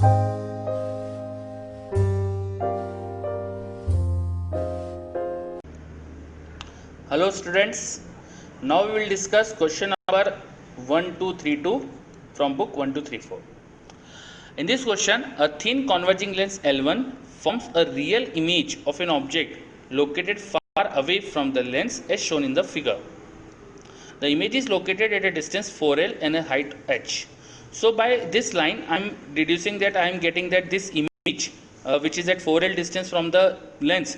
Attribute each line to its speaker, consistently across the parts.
Speaker 1: Hello students, now we will discuss question number 1232 from book 1234. In this question, a thin converging lens L1 forms a real image of an object located far away from the lens as shown in the figure. The image is located at a distance 4L and a height h. So by this line I am deducing that I am getting that this image which is at 4L distance from the lens.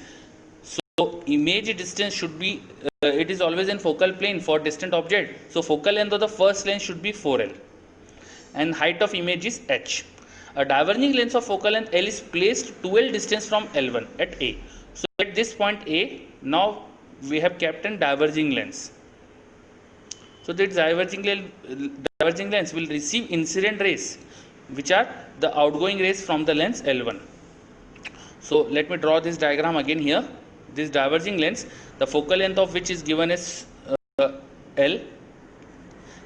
Speaker 1: So image distance should be it is always in focal plane for distant object. So focal length of the first lens should be 4L and height of image is h. A diverging lens of focal length L is placed 2L distance from L1 at A. So at this point A, now we have kept a diverging lens. So this diverging lens will receive incident rays, which are the outgoing rays from the lens L1. So let me draw this diagram again here. This diverging lens, the focal length of which is given as L,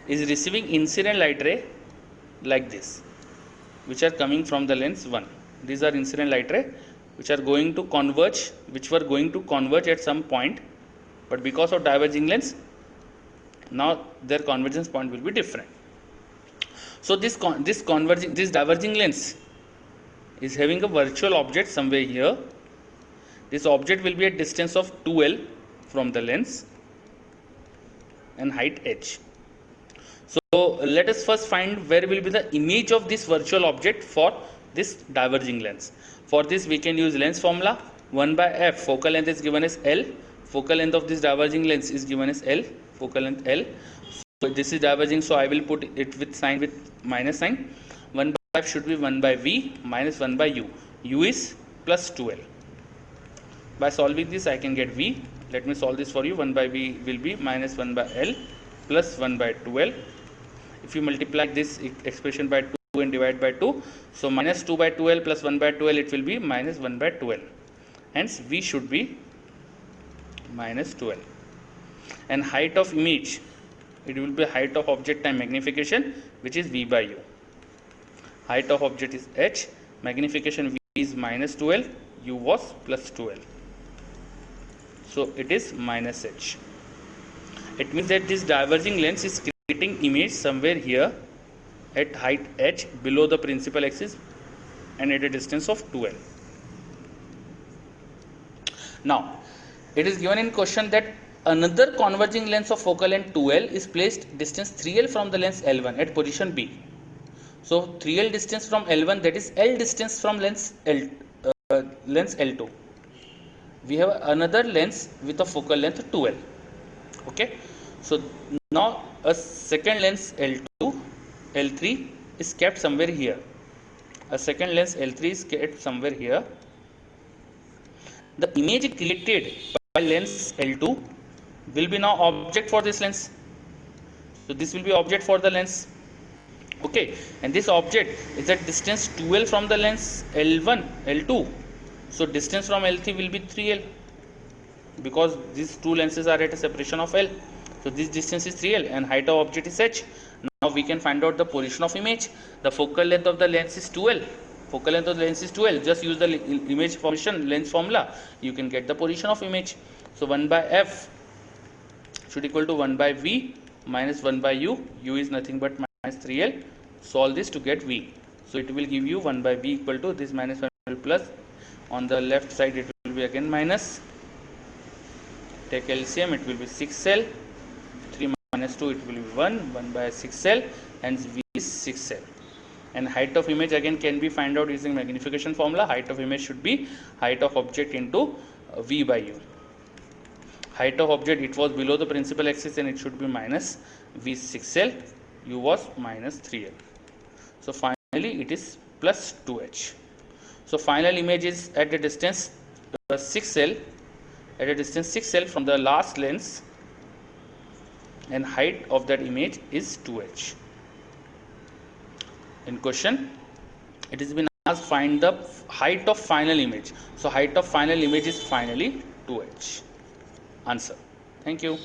Speaker 1: is receiving incident light ray like this, which are coming from the lens 1. These are incident light ray which are going to converge, which were going to converge at some point, but because of diverging lens, now their convergence point will be different. So this diverging lens is having a virtual object somewhere here. This object will be at distance of 2L from the lens and height h. So let us first find where will be the image of this virtual object for this diverging lens. For this we can use lens formula 1 by f. Focal length is given as L. Focal length of this diverging lens is given as L. Focal length L. So this is diverging, so I will put it with sign with minus sign. 1 by f should be 1 by v minus 1 by u. U is plus 2L. By solving this I can get v. Let me solve this for you. 1 by v will be minus 1 by L plus 1 by 2L. If you multiply this expression by 2 and divide by 2, so minus 2 by 2L plus 1 by 2L, it will be minus 1 by 2L. Hence v should be minus 2L. And height of image, it will be height of object time magnification, which is v by u. Height of object is h, magnification v is minus 2L, u was plus 2L. So it is minus h. It means that this diverging lens is creating image somewhere here at height h below the principal axis and at a distance of 2L. Now it is given in question that another converging lens of focal length 2L is placed distance 3L from the lens L1 at position B. So 3L distance from L1, that is L distance from lens L2. We have another lens with a focal length 2L. Okay, so now a second lens L2, L3 is kept somewhere here. A second lens L3 is kept somewhere here. The image created by lens L2 will be now object for this lens. So this will be object for the lens. Okay, and this object is at distance 2L from the lens L1, L2. So distance from L3 will be 3L because these two lenses are at a separation of L. So this distance is 3L and height of object is h. Now we can find out the position of image. The focal length of the lens is 2L. Focal length of the lens is 2L. Just use the image position lens formula. You can get the position of image. So 1 by f should equal to 1 by v minus 1 by u. U is nothing but minus 3L. Solve this to get v. So it will give you 1 by v equal to this minus 1 plus. On the left side it will be again minus. Take LCM, it will be 6L. 3 minus 2, it will be 1. 1 by 6L. Hence v is 6L. And height of image again can be found out using magnification formula. Height of image should be height of object into v by u. Height of object, it was below the principal axis and it should be minus v 6L. U was minus 3L. So finally it is plus 2h. So final image is at a distance 6L, at a distance 6L from the last lens, and height of that image is 2h. In question, it has been asked find the height of final image. So height of final image is finally 2h. Answer. Thank you.